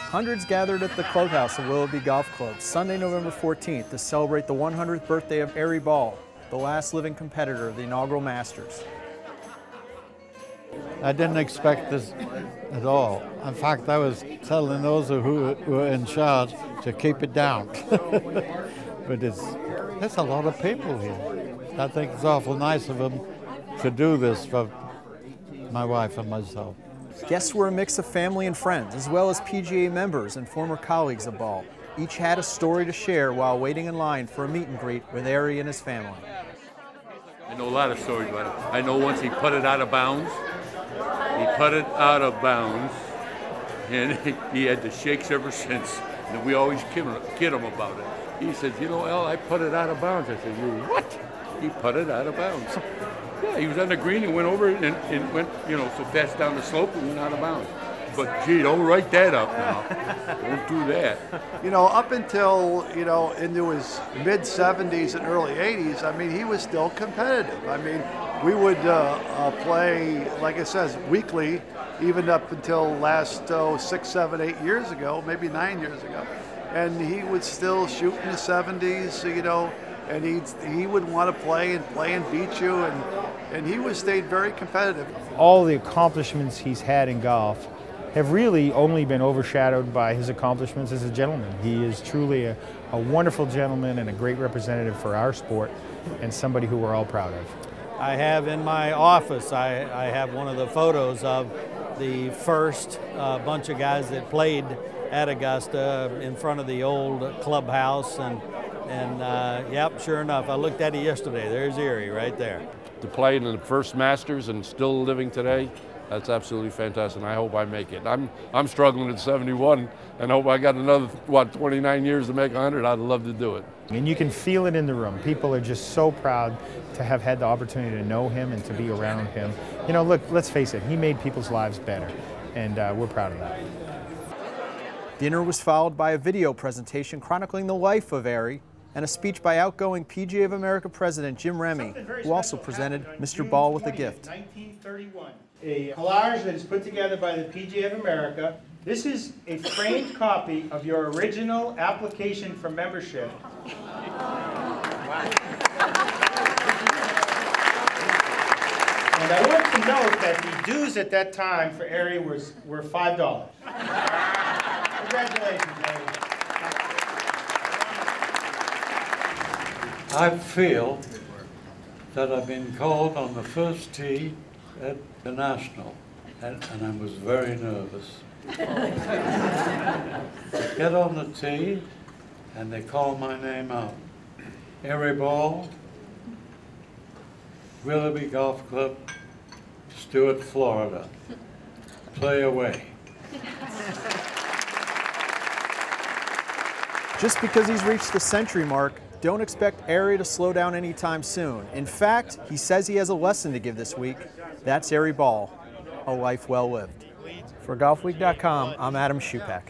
Hundreds gathered at the clubhouse of Willoughby Golf Club Sunday, November 14th to celebrate the 100th birthday of Errie Ball, the last living competitor of the inaugural Masters. I didn't expect this at all. In fact, I was telling those who were in charge to keep it down. But there's a lot of people here. I think it's awful nice of them to do this for my wife and myself. Guests were a mix of family and friends, as well as PGA members and former colleagues of Ball. Each had a story to share while waiting in line for a meet and greet with Errie and his family. I know a lot of stories about it. I know once he put it out of bounds. He put it out of bounds, and he had the shakes ever since. And we always kid him about it. He says, you know, Al, I put it out of bounds. I said, you what? He put it out of bounds. Yeah, he was on the green and went over it and went, you know, so fast down the slope and went out of bounds. But gee, don't write that up now. Don't do that. You know, up until, you know, into his mid-70s and early 80s, I mean, he was still competitive. I mean, we would play, like I said, weekly, even up until last 6, 7, 8 years ago, maybe 9 years ago. And he would still shoot in the 70s, you know, and he would want to play and beat you, and he was stayed very competitive. All the accomplishments he's had in golf have really only been overshadowed by his accomplishments as a gentleman. He is truly a wonderful gentleman and a great representative for our sport, and somebody who we're all proud of. I have in my office, I have one of the photos of the first bunch of guys that played at Augusta in front of the old clubhouse, and yep, sure enough, I looked at it yesterday. There's Errie right there. To play in the first Masters and still living today, that's absolutely fantastic, and I hope I make it. I'm struggling at 71, and I hope I got another, 29 years to make 100. I'd love to do it. And you can feel it in the room. People are just so proud to have had the opportunity to know him and to be around him. You know, look, let's face it, he made people's lives better, and we're proud of that. Dinner was followed by a video presentation chronicling the life of Errie and a speech by outgoing PGA of America President Jim Remy, who also presented Mr. Ball with a gift. 1931. A collage that is put together by the PGA of America. This is a framed copy of your original application for membership. And I want to note that the dues at that time for Errie were $5. Congratulations, Errie. I feel that I've been called on the first tee at the National, and I was very nervous. Get on the tee, and they call my name out. Errie Ball, Willoughby Golf Club, Stuart, Florida. Play away. Just because he's reached the century mark, don't expect Errie to slow down anytime soon. In fact, he says he has a lesson to give this week. That's Errie Ball, a life well lived. For Golfweek.com, I'm Adam Schupak.